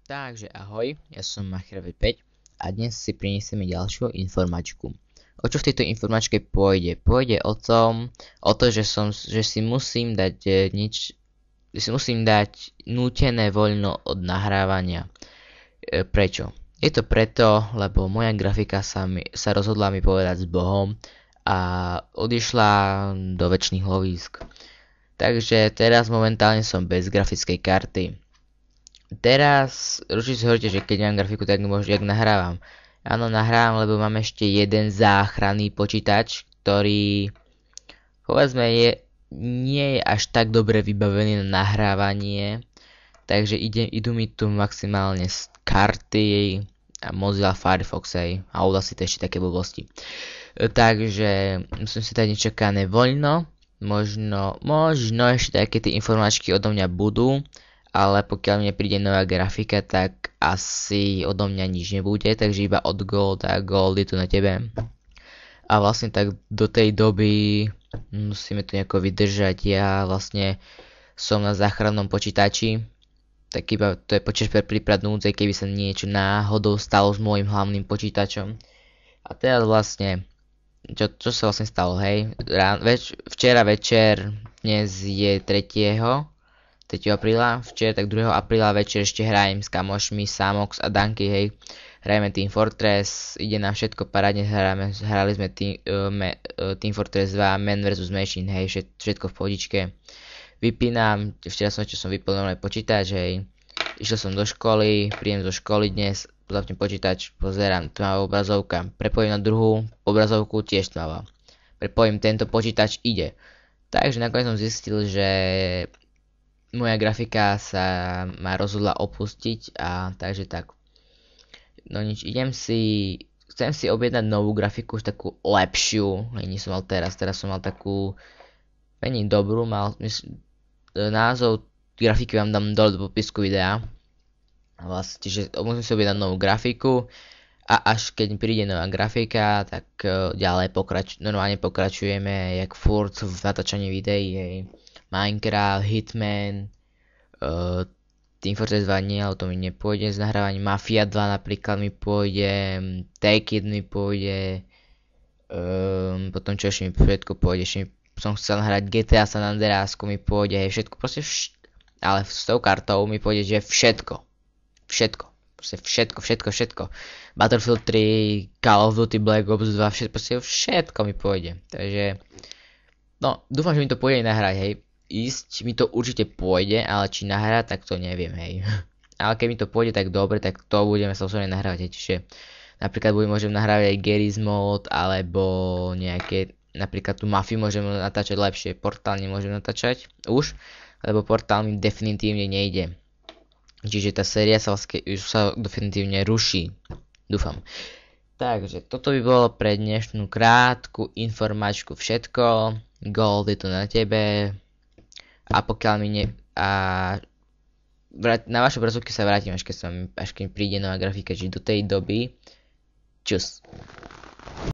Takže ahoj, ja som Machiavel 5 a dnes si prinesieme ďalšiu informačku. O čo v tejto informačke pôjde? Pôjde o to, že si musím dať nútené voľno od nahrávania. Prečo? Je to preto, lebo moja grafika sa rozhodla mi povedať s Bohom a odišla do večných lovísk. Takže teraz momentálne som bez grafickej karty. Teraz určite si hovoríte, že keď mám grafiku, tak jak nahrávam. Áno, nahrávam, lebo mám ešte jeden záchranný počítač, ktorý povedzme nie je až tak dobre vybavený na nahrávanie. Takže idú mi tu maximálne z karty a Mozilla Firefox a Audacity ešte také blbosti. Takže musím si dať nečakané voľno. Možno ešte také tie informačky odo mňa budú. Ale pokiaľ mne príde nová grafika, tak asi odo mňa nič nebude, takže iba od Gold a Gold je tu na tebe. A vlastne tak do tej doby musíme to nejako vydržať. Ja vlastne som na záchrannom počítači, tak iba to je počítač pre prípad núdze, keby sa niečo náhodou stalo s môjim hlavným počítačom. A teraz vlastne, čo sa vlastne stalo, hej? Včera večer, dnes je 3. apríla, včera tak 2. apríla večer ešte hrajem s kamošmi Samox a Danky, hej. Hrajeme Team Fortress, ide nám všetko parádne, hrali sme Team Fortress 2, Man vs Machine, hej, všetko v pohodičke. Vypínam, včera som vypol môj počítač, hej. Išiel som do školy, prídem zo školy dnes, zapnem počítač, pozerám, tmavá obrazovka, prepojím na druhú obrazovku, tiež tmavá. Prepojím tento počítač, ide. Takže nakoniec som zistil, že moja grafika sa ma rozhodla opustiť a takže tak. No nič, chcem si objednať novú grafiku, už takú lepšiu, nie som mal teraz som mal takú menej dobrú, názov grafiky vám dám dole do popisku videa. A vlastne, čiže musím si objednať novú grafiku a až keď príde nová grafika, tak ďalej normálne pokračujeme jak furt v natáčaní videí, hej. Minecraft, Hitman, Team Fortress 2 nie, ale to mi nepôjde z nahrávaním. Mafia 2 napríklad mi pôjde, Take It mi pôjde, potom čo ešte mi všetko pôjde, ešte som chcel nahrať GTA San Andreasku mi pôjde, hej, všetko, proste ale s tou kartou mi pôjde, že všetko, Battlefield 3, Call of Duty Black Ops 2, všetko mi pôjde, takže no, dúfam, že mi to pôjde nahrať, hej. Ísť mi to určite pôjde, ale či nahrať, tak to neviem, hej. Ale keď mi to pôjde tak dobre, tak to budeme samozrejme nahrávať, hej. Čiže napríklad môžem nahrávať aj Garry's Mod, alebo nejaké, napríklad tú Mafiu môžem natáčať lepšie, Portal nemôžem natáčať už, lebo Portal mi definitívne nejde. Čiže tá séria sa definitívne ruší, dúfam. Takže toto by bolo pre dnešnú krátku informačku všetko. Gold je tu na tebe. A pokiaľ na vaše obrazovky sa vrátim, až keď príde nová grafika, čiže do tej doby. Čus.